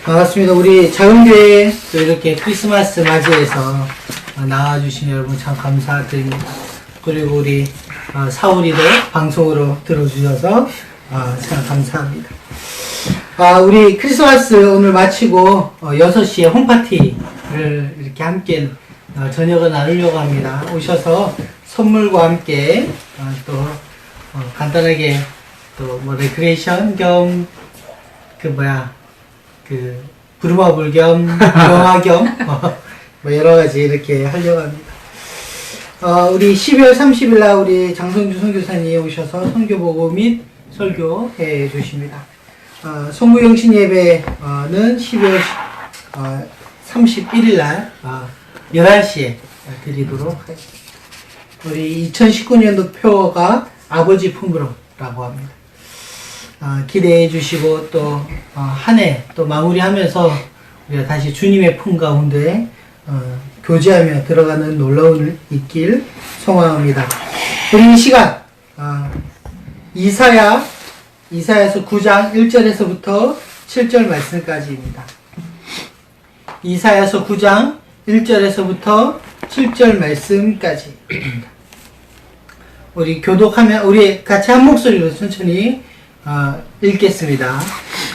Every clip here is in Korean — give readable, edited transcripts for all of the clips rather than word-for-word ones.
반갑습니다. 우리 작은교회 또 이렇게 크리스마스 맞이해서 나와주신 여러분 참 감사드립니다. 그리고 우리 사울이도 방송으로 들어주셔서 참 감사합니다. 우리 크리스마스 오늘 마치고 6시에 홈파티를 이렇게 함께 저녁을 나누려고 합니다. 오셔서 선물과 함께 또 간단하게 또 뭐 레크레이션 겸 부루마블 겸 영화 겸 뭐 여러 가지 이렇게 하려고 합니다. 우리 12월 30일 날 우리 장성주 선교사님이 오셔서 선교보고 및 설교해 주십니다. 송구영신 예배는 12월 31일 날 11시에 드리도록 하겠습니다. 우리 2019년도 표가 아버지 품으로라고 합니다. 기대해 주시고 또 한 해 또 마무리하면서 우리가 다시 주님의 품 가운데 교제하며 들어가는 놀라운 있길 소망합니다. 우리 이 시간 이사야서 9장 1절에서부터 7절 말씀까지입니다. 이사야서 9장 1절에서부터 7절 말씀까지 우리 교독하면 우리 같이 한 목소리로 천천히 읽겠습니다.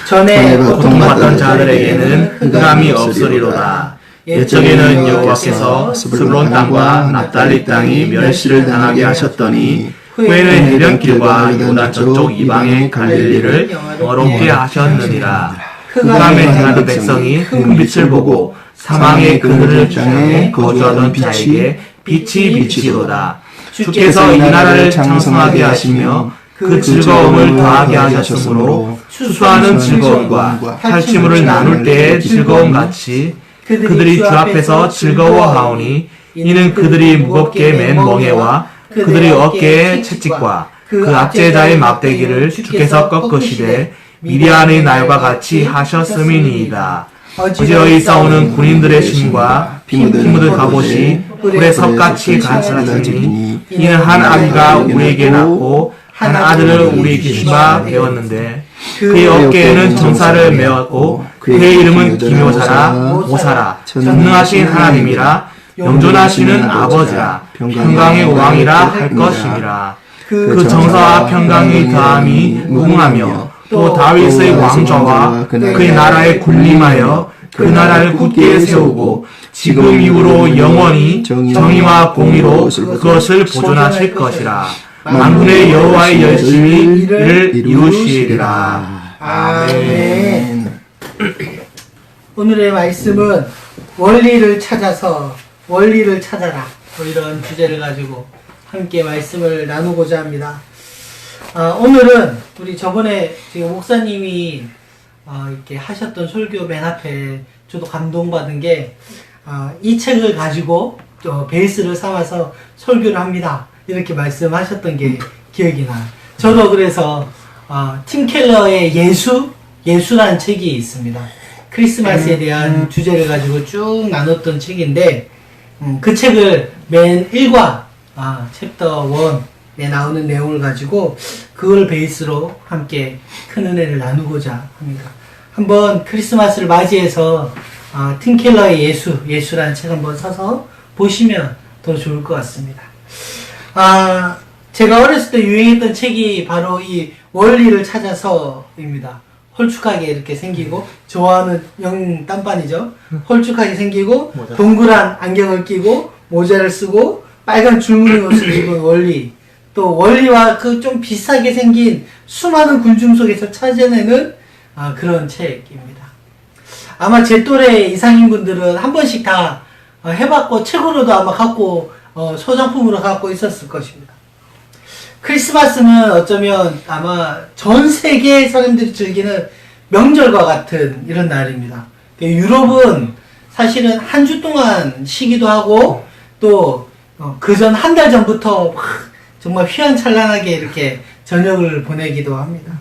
전에 고통받던 자들에게는 흑암이 없으리로다. 옛적에는 여호와께서 스불론 땅과 납달리 땅이 멸시를 당하게 하셨더니 후에는 해변길과 요단 저쪽 이방의 갈릴리를 영화롭게 하셨느니라. 흑암에 행하던 백성이 흑빛을 보고 사망의 그늘을 향해 거주하던 자에게 빛이 비치도다. 주께서 이 나라를 장성하게 하시며 그 즐거움을 더하게 하셨으므로 추수하는 즐거움과 탈취물을 나눌 때의 즐거움같이 그들이 주 앞에서 즐거워하오니 이는 그들이 무겁게 맨 멍에와 그들이 어깨에 채찍과 그 압제자의 막대기를 주께서 꺾으시되 미디안의 날과 같이 하셨음이니이다. 어지러이 싸우는 군인들의 심과 피 묻은 갑옷이 불에 섭같이 가스라지니 이는 한 아기가 우리에게 낳고 한 아들을 우리에게 주마 배웠는데 그의 어깨에는 정사를 메었고 그의 이름은 기묘사라 모사라 전능하신 하나님이라 영존하시는 아버지라 평강의 왕이라 할 것임이라. 그 정사와 평강의 다함이 무궁하며 또 다윗의 왕좌와 그의 나라에 군림하여 그 나라를 굳게 세우고 지금 이후로 영원히 정의와 공의로 그것을 보존하실 것이라. 만군의 여호와의 열심히 이를 이루시리라. 아멘. 오늘의 말씀은 원리를 찾아라 뭐 이런 주제를 가지고 함께 말씀을 나누고자 합니다. 오늘은 우리 저번에 지금 목사님이 이렇게 하셨던 설교 맨 앞에 저도 감동받은 게 이 책을 가지고 또 베이스를 삼아서 설교를 합니다. 이렇게 말씀하셨던 게 기억이 나요. 저도 그래서 팀 켈러의 예수라는 책이 있습니다. 크리스마스에 대한 주제를 가지고 쭉 나눴던 책인데 그 책을 맨 1과 챕터 1에 나오는 내용을 가지고 그걸 베이스로 함께 큰 은혜를 나누고자 합니다. 한번 크리스마스를 맞이해서 팀 켈러의 예수라는 책 한번 사서 보시면 더 좋을 것 같습니다. 제가 어렸을 때 유행했던 책이 바로 이 원리를 찾아서입니다. 홀쭉하게 이렇게 생기고 좋아하는 영 땀반이죠. 홀쭉하게 생기고 동그란 안경을 끼고 모자를 쓰고 빨간 줄무늬 옷을 입은 원리, 또 원리와 그 좀 비슷하게 생긴 수많은 군중 속에서 찾아내는 그런 책입니다. 아마 제 또래 이상인분들은 한 번씩 다 해봤고 책으로도 아마 갖고 소장품으로 갖고 있었을 것입니다. 크리스마스는 어쩌면 아마 전 세계 사람들이 즐기는 명절과 같은 이런 날입니다. 유럽은 사실은 한 주 동안 쉬기도 하고 또 그전 한 달 전부터 정말 휘황찬란하게 이렇게 저녁을 보내기도 합니다.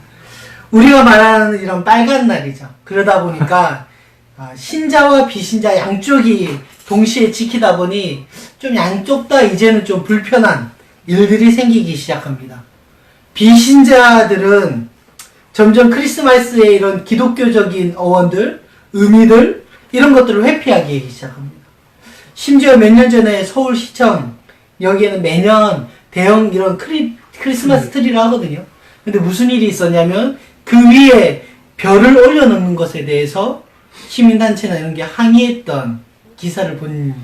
우리가 말하는 이런 빨간 날이죠. 그러다 보니까 신자와 비신자 양쪽이 동시에 지키다 보니 좀 양쪽 다 이제는 좀 불편한 일들이 생기기 시작합니다. 비신자들은 점점 크리스마스의 이런 기독교적인 어원들, 의미들 이런 것들을 회피하기 시작합니다. 심지어 몇 년 전에 서울시청 여기에는 매년 대형 이런 크리스마스 트리를 하거든요. 근데 무슨 일이 있었냐면 그 위에 별을 올려놓는 것에 대해서 시민단체나 이런 게 항의했던 기사를 본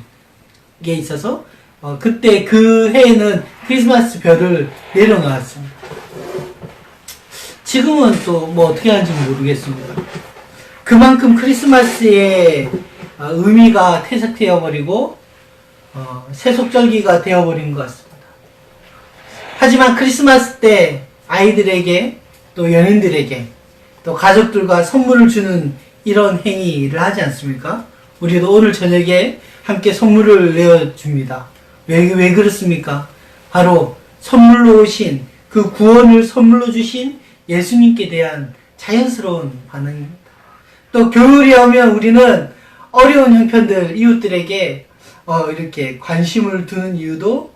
게 있어서 그때 그 해에는 크리스마스 별을 내려놓았습니다. 지금은 또 뭐 어떻게 하는지 모르겠습니다. 그만큼 크리스마스의 의미가 퇴색되어 버리고 세속절기가 되어버린 것 같습니다. 하지만 크리스마스 때 아이들에게 또 연인들에게 또 가족들과 선물을 주는 이런 행위를 하지 않습니까? 우리도 오늘 저녁에 함께 선물을 내어줍니다. 왜 그렇습니까? 바로 선물로 오신 그 구원을 선물로 주신 예수님께 대한 자연스러운 반응입니다. 또 겨울이 오면 우리는 어려운 형편들 이웃들에게 이렇게 관심을 두는 이유도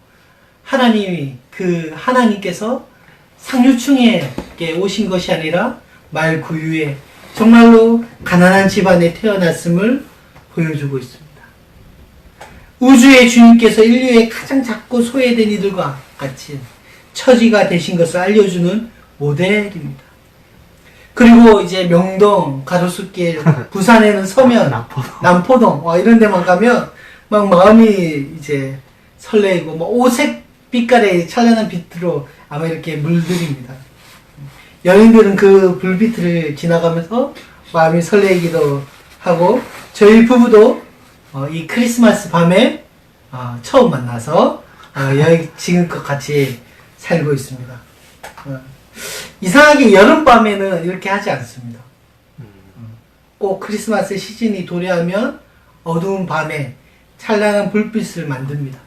하나님께서 상류층에게 오신 것이 아니라 말 구유에 정말로 가난한 집안에 태어났음을 보여주고 있습니다. 우주의 주님께서 인류의 가장 작고 소외된 이들과 같이 처지가 되신 것을 알려주는 모델입니다. 그리고 이제 명동, 가로수길, 부산에는 서면, 남포동 이런 데만 가면 막 마음이 이제 설레고 뭐 오색 빛깔의 찬란한 빛으로 아마 이렇게 물들입니다. 여인들은 그 불빛을 지나가면서 마음이 설레기도 하고 저희 부부도 이 크리스마스 밤에 처음 만나서 지금껏 같이 살고 있습니다. 이상하게 여름밤에는 이렇게 하지 않습니다. 꼭 크리스마스 시즌이 도래하면 어두운 밤에 찬란한 불빛을 만듭니다.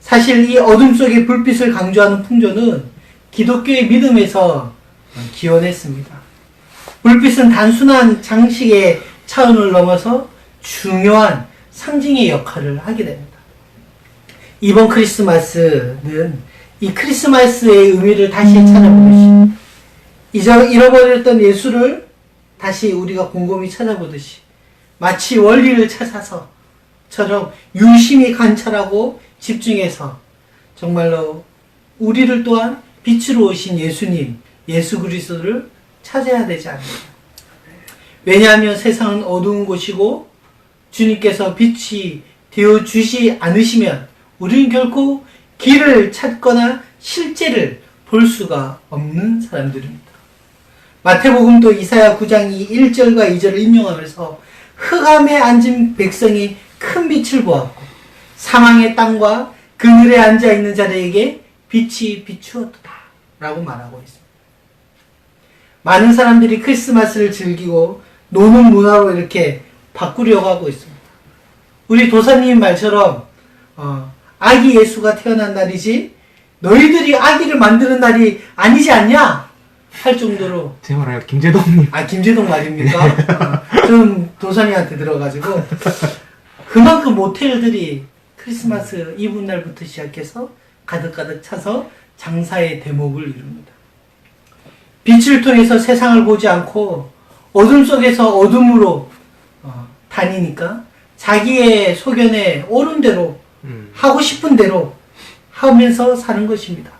사실 이 어둠 속의 불빛을 강조하는 풍조는 기독교의 믿음에서 기원했습니다. 불빛은 단순한 장식의 차원을 넘어서 중요한 상징의 역할을 하게 됩니다. 이번 크리스마스는 이 크리스마스의 의미를 다시 찾아보듯이 잃어버렸던 예수를 다시 우리가 곰곰이 찾아보듯이 마치 원리를 찾아서처럼 유심히 관찰하고 집중해서 정말로 우리를 또한 빛으로 오신 예수님, 예수 그리스도를 찾아야 되지 않을까. 왜냐하면 세상은 어두운 곳이고 주님께서 빛이 되어주시 않으시면 우리는 결코 길을 찾거나 실제를 볼 수가 없는 사람들입니다. 마태복음도 이사야 9장 1절과 2절을 인용하면서 흑암에 앉은 백성이 큰 빛을 보았고 사망의 땅과 그늘에 앉아있는 자들에게 빛이 비추었다 라고 말하고 있습니다. 많은 사람들이 크리스마스를 즐기고 노는 문화로 이렇게 바꾸려고 하고 있습니다. 우리 도사님 말처럼 아기 예수가 태어난 날이지 너희들이 아기를 만드는 날이 아니지 않냐 할 정도로. 제 말 아니라 김재동님. 김재동 말입니까? 좀 도사님한테 들어가지고 그만큼 모텔들이 크리스마스 이브날부터 시작해서 가득가득 차서 장사의 대목을 이룹니다. 빛을 통해서 세상을 보지 않고 어둠 속에서 어둠으로 다니니까 자기의 소견에 옳은 대로 하고 싶은 대로 하면서 사는 것입니다.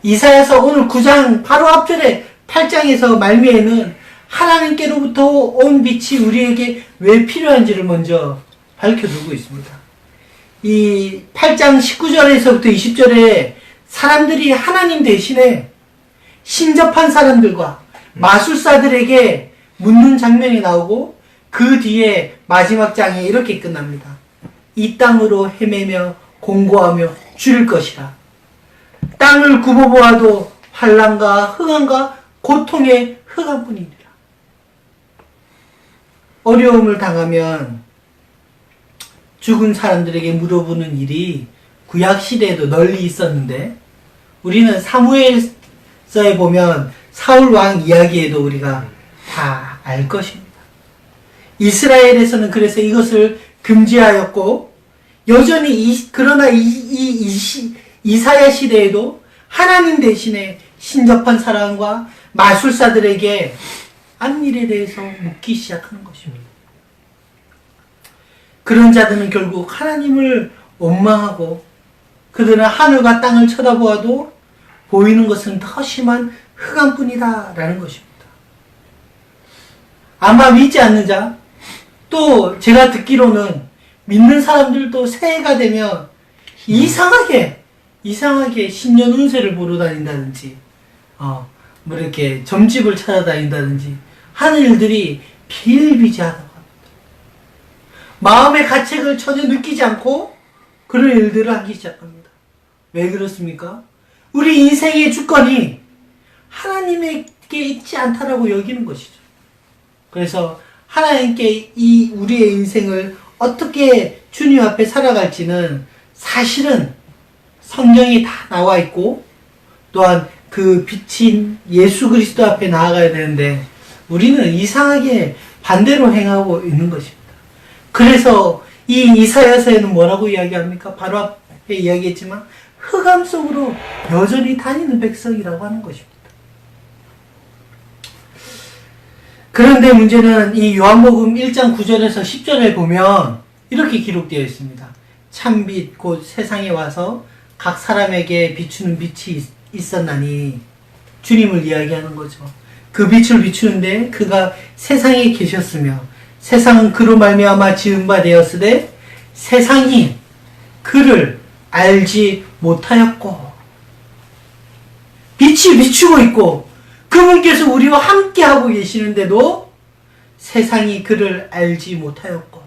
이사야서 오늘 9장 바로 앞절에 8장에서 말미에는 하나님께로부터 온 빛이 우리에게 왜 필요한지를 먼저 밝혀두고 있습니다. 이 8장 19절에서부터 20절에 사람들이 하나님 대신에 신접한 사람들과 마술사들에게 묻는 장면이 나오고 그 뒤에 마지막 장이 이렇게 끝납니다. 이 땅으로 헤매며 공고하며 줄 것이라. 땅을 굽어보아도 환난과 흥한과 고통의 흑암뿐이니라. 어려움을 당하면 죽은 사람들에게 물어보는 일이 구약시대에도 널리 있었는데 우리는 사무엘서에 보면 사울 왕 이야기에도 우리가 다 알 것입니다. 이스라엘에서는 그래서 이것을 금지하였고 여전히 그러나 이사야 시대에도 하나님 대신에 신접한 사람과 마술사들에게 앞일에 대해서 묻기 시작하는 것입니다. 그런 자들은 결국 하나님을 원망하고 그들은 하늘과 땅을 쳐다보아도 보이는 것은 더 심한 흑암뿐이다 라는 것입니다. 아마 믿지 않는 자, 또 제가 듣기로는 믿는 사람들도 새해가 되면 이상하게 신년 운세를 보러 다닌다든지 뭐 이렇게 점집을 찾아다닌다든지 하는 일들이 비일비재하다고 합니다. 마음의 가책을 전혀 느끼지 않고 그런 일들을 하기 시작합니다. 왜 그렇습니까? 우리 인생의 주권이 하나님에게 있지 않다라고 여기는 것이죠. 그래서 하나님께 이 우리의 인생을 어떻게 주님 앞에 살아갈지는 사실은 성경에 다 나와 있고 또한 그 빛인 예수 그리스도 앞에 나아가야 되는데 우리는 이상하게 반대로 행하고 있는 것입니다. 그래서 이 이사야서에는 뭐라고 이야기합니까? 바로 앞에 이야기했지만 흑암 속으로 여전히 다니는 백성이라고 하는 것입니다. 그런데 문제는 이 요한복음 1장 9절에서 10절에 보면 이렇게 기록되어 있습니다. 참빛 곧 세상에 와서 각 사람에게 비추는 빛이 있었나니 주님을 이야기하는 거죠. 그 빛을 비추는데 그가 세상에 계셨으며 세상은 그로 말미암아 지은 바 되었으되 세상이 그를 알지 못하였고 빛이 비추고 있고 그분께서 우리와 함께 하고 계시는데도 세상이 그를 알지 못하였고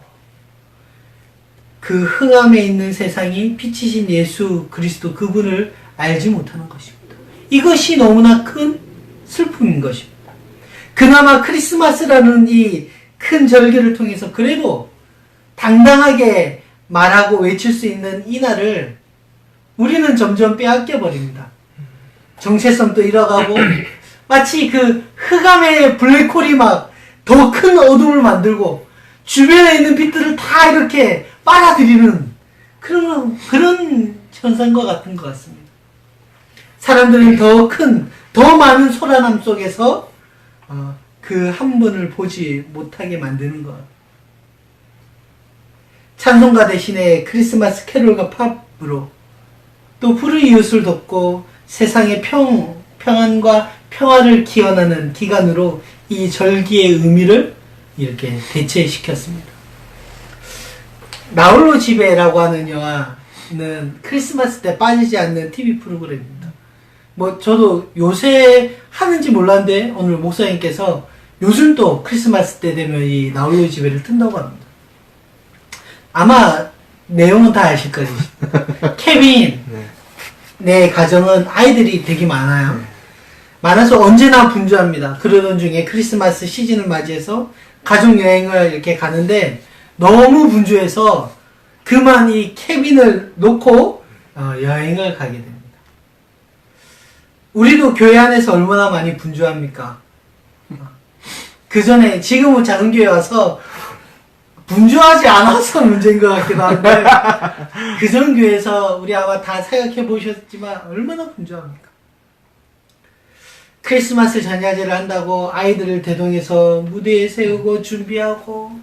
그 흑암에 있는 세상이 빛이신 예수 그리스도 그분을 알지 못하는 것입니다. 이것이 너무나 큰 슬픔인 것입니다. 그나마 크리스마스라는 이 큰 절기를 통해서 그래도 당당하게 말하고 외칠 수 있는 이 날을 우리는 점점 빼앗겨 버립니다. 정체성도 잃어가고 마치 그 흑암의 블랙홀이 막 더 큰 어둠을 만들고 주변에 있는 빛들을 다 이렇게 빨아들이는 그런 현상과 같은 것 같습니다. 사람들은 더 많은 소란함 속에서 그 한 분을 보지 못하게 만드는 것. 찬송가 대신에 크리스마스 캐롤과 팝으로 또 불의 이웃을 돕고 세상의 평안과 평화를 기원하는 기간으로 이 절기의 의미를 이렇게 대체시켰습니다. 나홀로 집에라고 하는 영화는 크리스마스 때 빠지지 않는 TV 프로그램입니다. 뭐 저도 요새 하는지 몰랐는데 오늘 목사님께서 요즘 또 크리스마스 때 되면 이 나홀로 집에를 뜬다고 합니다. 아마 내용은 다 아실 거지. 케빈 내 가정은 아이들이 되게 많아요. 많아서 언제나 분주합니다. 그러던 중에 크리스마스 시즌을 맞이해서 가족 여행을 이렇게 가는데 너무 분주해서 그만 이 케빈을 놓고 여행을 가게 됩니다. 우리도 교회 안에서 얼마나 많이 분주합니까? 그 전에 지금은 작은 교회 와서 분주하지 않아서 문제인 것 같기도 한데 그전 교회에서 우리 아마 다 생각해 보셨지만 얼마나 분주합니까? 크리스마스 전야제를 한다고 아이들을 대동해서 무대에 세우고 준비하고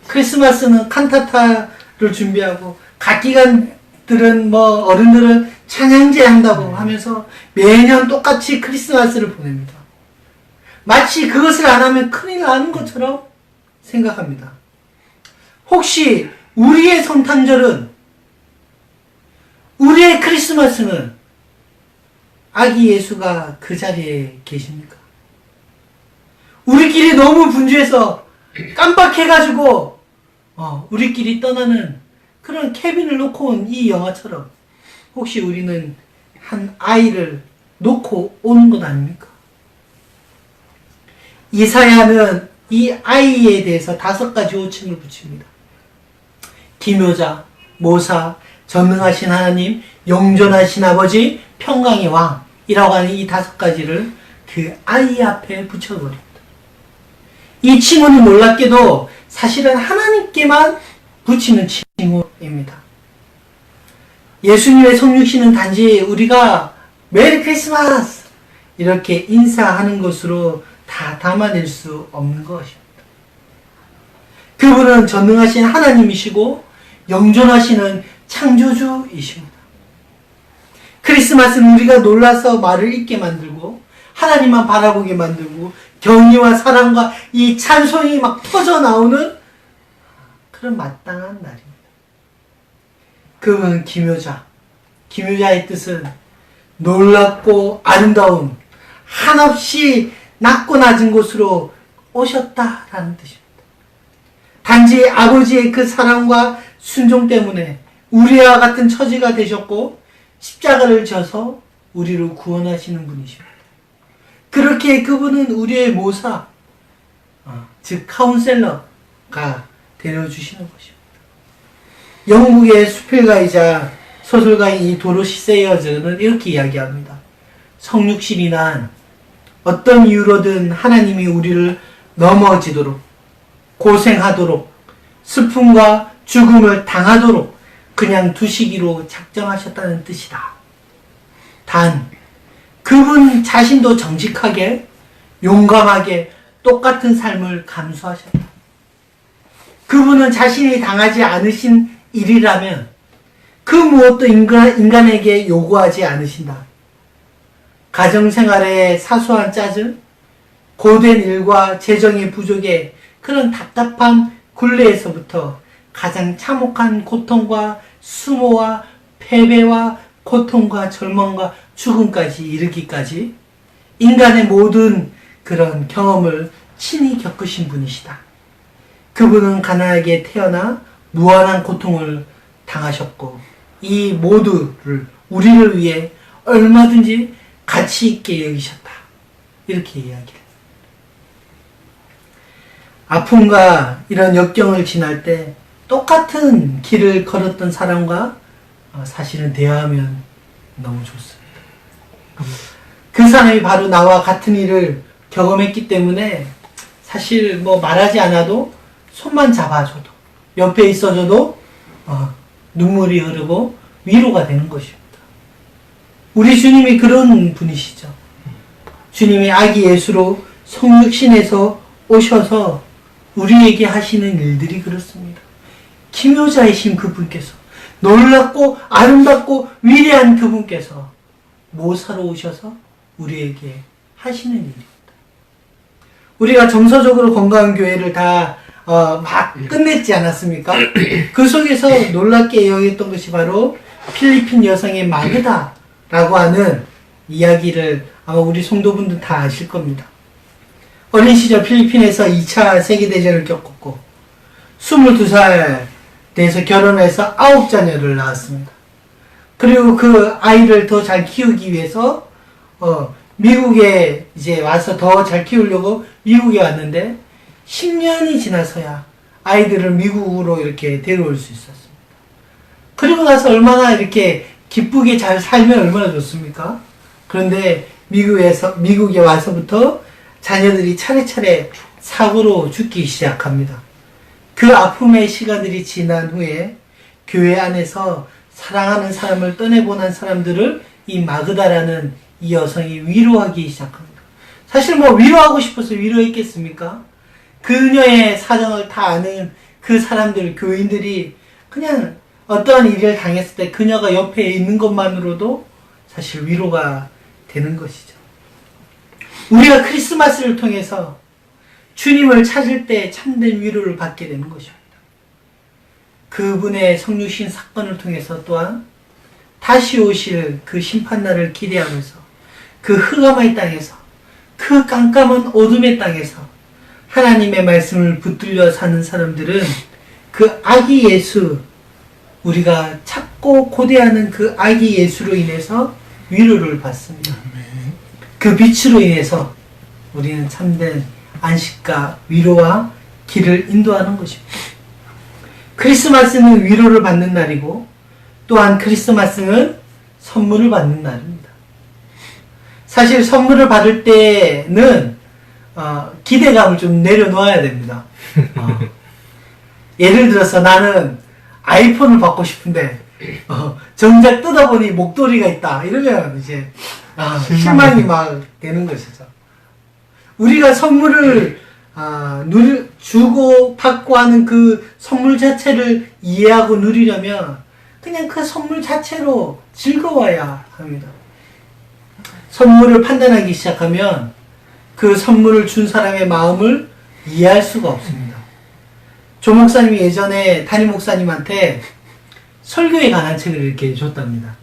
크리스마스는 칸타타를 준비하고 각기관들은 뭐 어른들은 찬양제 한다고 하면서 매년 똑같이 크리스마스를 보냅니다. 마치 그것을 안 하면 큰일 나는 것처럼 생각합니다. 혹시 우리의 성탄절은 우리의 크리스마스는 아기 예수가 그 자리에 계십니까? 우리끼리 너무 분주해서 깜빡해가지고 우리끼리 떠나는 그런 케빈을 놓고 온 이 영화처럼 혹시 우리는 한 아이를 놓고 오는 것 아닙니까? 이사야는 이 아이에 대해서 5가지 호칭을 붙입니다. 기묘자, 모사, 전능하신 하나님, 영존하신 아버지, 평강의 왕이라고 하는 이 5가지를 그 아이 앞에 붙여버립니다. 이 칭호는 놀랍게도 사실은 하나님께만 붙이는 칭호입니다. 예수님의 성육신은 단지 우리가 메리 크리스마스 이렇게 인사하는 것으로 다 담아낼 수 없는 것입니다. 그분은 전능하신 하나님이시고 영존하시는 창조주이십니다. 크리스마스는 우리가 놀라서 말을 잇게 만들고 하나님만 바라보게 만들고 경의와 사랑과 이 찬송이 막 터져나오는 그런 마땅한 날입니다. 그분은 기묘자. 기묘자의 뜻은 놀랍고 아름다운 한없이 낮고 낮은 곳으로 오셨다라는 뜻입니다. 단지 아버지의 그 사랑과 순종 때문에 우리와 같은 처지가 되셨고 십자가를 져서 우리를 구원하시는 분이십니다. 그렇게 그분은 우리의 모사, 즉 카운셀러가 되어주시는 것입니다. 영국의 수필가이자 소설가인 이 도로시 세이어즈는 이렇게 이야기합니다. 성육신이 난 어떤 이유로든 하나님이 우리를 넘어지도록, 고생하도록, 슬픔과 죽음을 당하도록 그냥 두시기로 작정하셨다는 뜻이다. 단 그분 자신도 정직하게, 용감하게 똑같은 삶을 감수하셨다. 그분은 자신이 당하지 않으신 일이라면 그 무엇도 인간에게 요구하지 않으신다. 가정생활의 사소한 짜증, 고된 일과 재정의 부족의 그런 답답한 굴레에서부터 가장 참혹한 고통과 수모와 패배와 고통과 절망과 죽음까지 이르기까지 인간의 모든 그런 경험을 친히 겪으신 분이시다. 그분은 가난하게 태어나 무한한 고통을 당하셨고 이 모두를 우리를 위해 얼마든지 가치 있게 여기셨다. 이렇게 이야기를. 아픔과 이런 역경을 지날 때 똑같은 길을 걸었던 사람과 사실은 대화하면 너무 좋습니다. 그 사람이 바로 나와 같은 일을 경험했기 때문에 사실 뭐 말하지 않아도 손만 잡아줘도 옆에 있어줘도 눈물이 흐르고 위로가 되는 것입니다. 우리 주님이 그런 분이시죠. 주님이 아기 예수로 성육신에서 오셔서 우리에게 하시는 일들이 그렇습니다. 기묘자이신 그분께서, 놀랍고 아름답고 위대한 그분께서 모사로 오셔서 우리에게 하시는 일입니다. 우리가 정서적으로 건강한 교회를 다 막 끝냈지 않았습니까? 그 속에서 놀랍게 여겼던 것이 바로 필리핀 여성의 마그다라고 하는 이야기를 아마 우리 성도분들 다 아실 겁니다. 어린 시절 필리핀에서 2차 세계대전을 겪었고 22살 돼서 결혼해서 9자녀를 낳았습니다. 그리고 그 아이를 더 잘 키우기 위해서 미국에 이제 와서 더 잘 키우려고 미국에 왔는데 10년이 지나서야 아이들을 미국으로 이렇게 데려올 수 있었습니다. 그리고 나서 얼마나 이렇게 기쁘게 잘 살면 얼마나 좋습니까? 그런데 미국에 와서부터 자녀들이 차례차례 사고로 죽기 시작합니다. 그 아픔의 시간들이 지난 후에 교회 안에서 사랑하는 사람을 떠내보낸 사람들을 이 마그다라는 이 여성이 위로하기 시작합니다. 사실 뭐 위로하고 싶어서 위로했겠습니까? 그녀의 사정을 다 아는 그 사람들, 교인들이 그냥 어떠한 일을 당했을 때 그녀가 옆에 있는 것만으로도 사실 위로가 되는 것이죠. 우리가 크리스마스를 통해서 주님을 찾을 때 참된 위로를 받게 되는 것입니다. 그분의 성육신 사건을 통해서 또한 다시 오실 그 심판날을 기대하면서 그 흑암의 땅에서, 그 깜깜한 어둠의 땅에서 하나님의 말씀을 붙들려 사는 사람들은 그 아기 예수, 우리가 찾고 고대하는 그 아기 예수로 인해서 위로를 받습니다. 그 빛으로 인해서 우리는 참된 안식과 위로와 길을 인도하는 것입니다. 크리스마스는 위로를 받는 날이고 또한 크리스마스는 선물을 받는 날입니다. 사실 선물을 받을 때는 기대감을 좀 내려놓아야 됩니다. 예를 들어서 나는 아이폰을 받고 싶은데 정작 뜯어보니 목도리가 있다 이러면 이제 실망이 막 되는 것이죠. 우리가 선물을 주고 받고 하는 그 선물 자체를 이해하고 누리려면 그냥 그 선물 자체로 즐거워야 합니다. 선물을 판단하기 시작하면 그 선물을 준 사람의 마음을 이해할 수가 없습니다. 조 목사님이 예전에 담임 목사님한테 설교에 관한 책을 이렇게 줬답니다.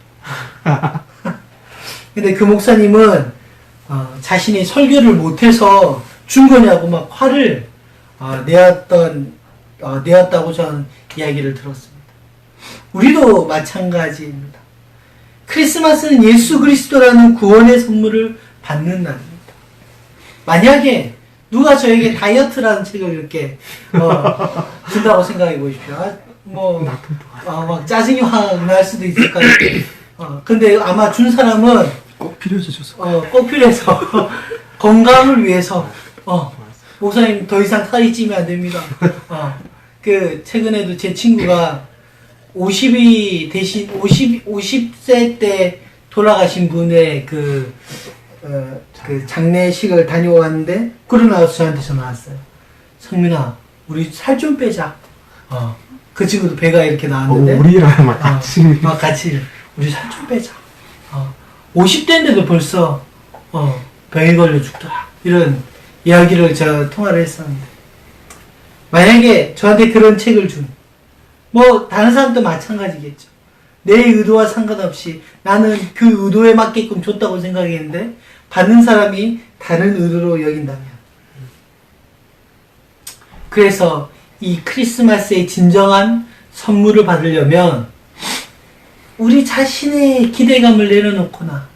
근데 그 목사님은 자신이 설교를 못해서 준 거냐고 막 화를 내었다고 저는 이야기를 들었습니다. 우리도 마찬가지입니다. 크리스마스는 예수 그리스도라는 구원의 선물을 받는 날입니다. 만약에 누가 저에게 다이어트라는 책을 이렇게 준다고 생각해 보십시오. 막 짜증이 확 날 수도 있을 것 같아요. 근데 아마 준 사람은 꼭 필요해서 줬어. 꼭 필요해서 건강을 위해서 목사님 더 이상 살이 찌면 안 됩니다. 그 최근에도 제 친구가 50세 때 돌아가신 분의 그 장례식을 다녀왔는데 그러고 나서 저한테 전화 왔어요. 성민아, 우리 살 좀 빼자. 그 친구도 배가 이렇게 나왔는데 우리랑 막 같이 같이 우리 살 좀 빼자. 50대인데도 벌써 병에 걸려 죽더라. 이런 이야기를 제가 통화를 했었는데 만약에 저한테 그런 책을 준 다른 사람도 마찬가지겠죠. 내 의도와 상관없이 나는 그 의도에 맞게끔 줬다고 생각했는데 받는 사람이 다른 의도로 여긴다면 그래서 이 크리스마스의 진정한 선물을 받으려면 우리 자신의 기대감을 내려놓거나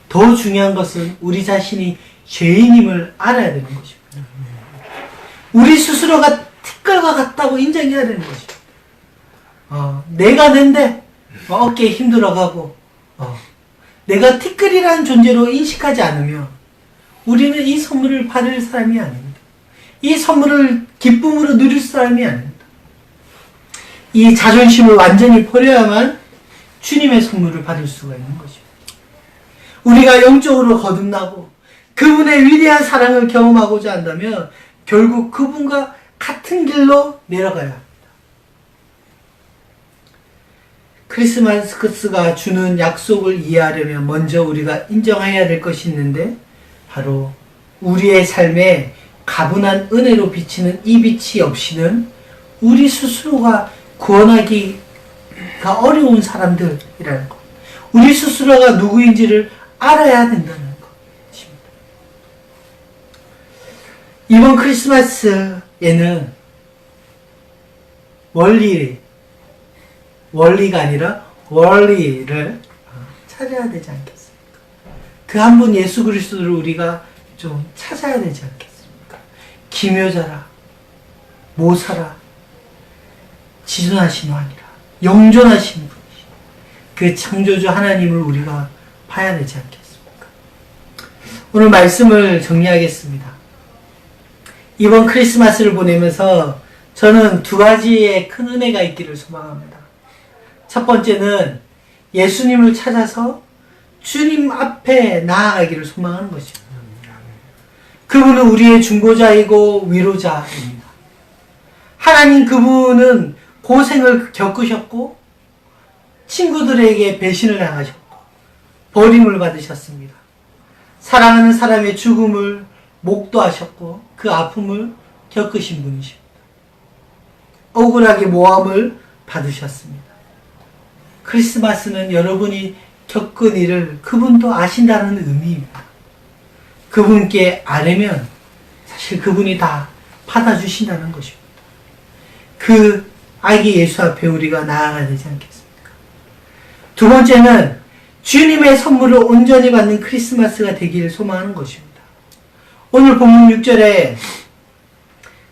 더 중요한 것은 우리 자신이 죄인임을 알아야 되는 것입니다. 우리 스스로가 티끌과 같다고 인정해야 되는 것입니다. 내가 낸데 어깨에 힘들어가고 내가 티끌이라는 존재로 인식하지 않으면 우리는 이 선물을 받을 사람이 아닙니다. 이 선물을 기쁨으로 누릴 사람이 아닙니다. 이 자존심을 완전히 버려야만 주님의 선물을 받을 수가 있는 것입니다. 우리가 영적으로 거듭나고 그분의 위대한 사랑을 경험하고자 한다면 결국 그분과 같은 길로 내려가야 합니다. 크리스마스가 주는 약속을 이해하려면 먼저 우리가 인정해야 될 것이 있는데 바로 우리의 삶에 가분한 은혜로 비치는 이 빛이 없이는 우리 스스로가 구원하기가 어려운 사람들이라는 것. 우리 스스로가 누구인지를 알아야 된다는 것입니다. 이번 크리스마스에는 원리가 아니라 원리를 찾아야 되지 않겠습니까? 그 한 분 예수 그리스도를 우리가 좀 찾아야 되지 않겠습니까? 기묘자라, 모사라, 지존하신 왕이라, 영존하신 분이시 그 창조주 하나님을 우리가 봐야 되지 않겠습니까? 오늘 말씀을 정리하겠습니다. 이번 크리스마스를 보내면서 저는 두 가지의 큰 은혜가 있기를 소망합니다. 첫 번째는 예수님을 찾아서 주님 앞에 나아가기를 소망하는 것입니다. 그분은 우리의 중보자이고 위로자입니다. 하나님 그분은 고생을 겪으셨고 친구들에게 배신을 당하셨고 버림을 받으셨습니다. 사랑하는 사람의 죽음을 목도하셨고 그 아픔을 겪으신 분이십니다. 억울하게 모함을 받으셨습니다. 크리스마스는 여러분이 겪은 일을 그분도 아신다는 의미입니다. 그분께 아뢰면 사실 그분이 다 받아주신다는 것입니다. 그 아기 예수 앞에 우리가 나아가야 되지 않겠습니까? 두 번째는 주님의 선물을 온전히 받는 크리스마스가 되기를 소망하는 것입니다. 오늘 본문 6절에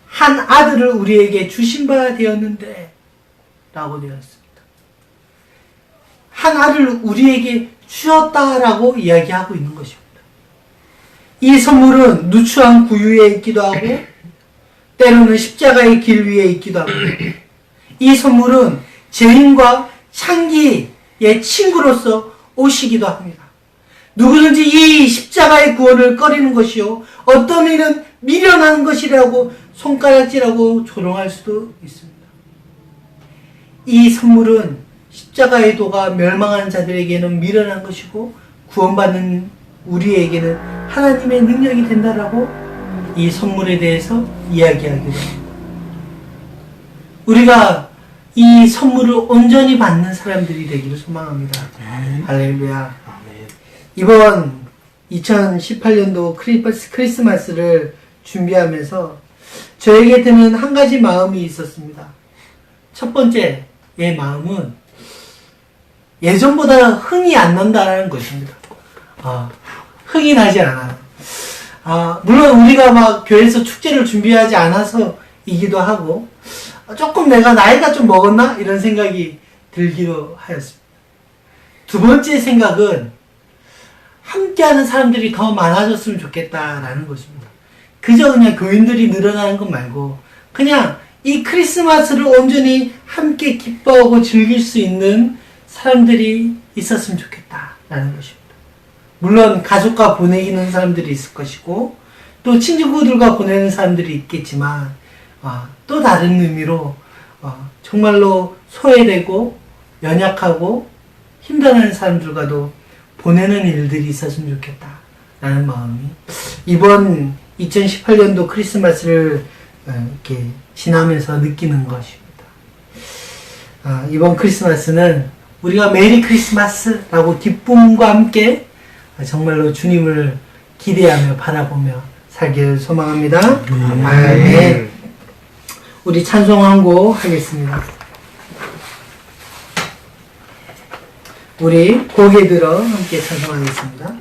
한 아들을 우리에게 주신 바 되었는데 라고 되어 있습니다. 한 아들을 우리에게 주었다라고 이야기하고 있는 것입니다. 이 선물은 누추한 구유에 있기도 하고 때로는 십자가의 길 위에 있기도 하고 이 선물은 죄인과 창기의 친구로서 오시기도 합니다. 누구든지 이 십자가의 구원을 꺼리는 것이요 어떤 일은 미련한 것이라고 손가락질하고 조롱할 수도 있습니다. 이 선물은 십자가의 도가 멸망하는 자들에게는 미련한 것이고 구원받는 우리에게는 하나님의 능력이 된다라고 이 선물에 대해서 이야기하기로 합니다. 우리가 이 선물을 온전히 받는 사람들이 되기를 소망합니다. 할렐루야. 이번 2018년도 크리스마스를 준비하면서 저에게 드는 한 가지 마음이 있었습니다. 첫 번째 의 마음은 예전보다 흥이 안 난다라는 것입니다. 흥이 나지 않아요. 물론 우리가 막 교회에서 축제를 준비하지 않아서이기도 하고 조금 내가 나이가 좀 먹었나? 이런 생각이 들기도 하였습니다. 두 번째 생각은 함께하는 사람들이 더 많아졌으면 좋겠다라는 것입니다. 그저 그냥 교인들이 늘어나는 것 말고 그냥 이 크리스마스를 온전히 함께 기뻐하고 즐길 수 있는 사람들이 있었으면 좋겠다라는 것입니다. 물론 가족과 보내기는 사람들이 있을 것이고 또 친구들과 보내는 사람들이 있겠지만 또 다른 의미로 정말로 소외되고 연약하고 힘들어하는 사람들과도 보내는 일들이 있었으면 좋겠다라는 마음이 이번 2018년도 크리스마스를 이렇게 지나면서 느끼는 것입니다. 이번 크리스마스는 우리가 메리 크리스마스라고 기쁨과 함께 정말로 주님을 기대하며 바라보며 살기를 소망합니다. 아멘. 우리 찬송 한 곡 하겠습니다. 우리 고개 들어 함께 찬송하겠습니다.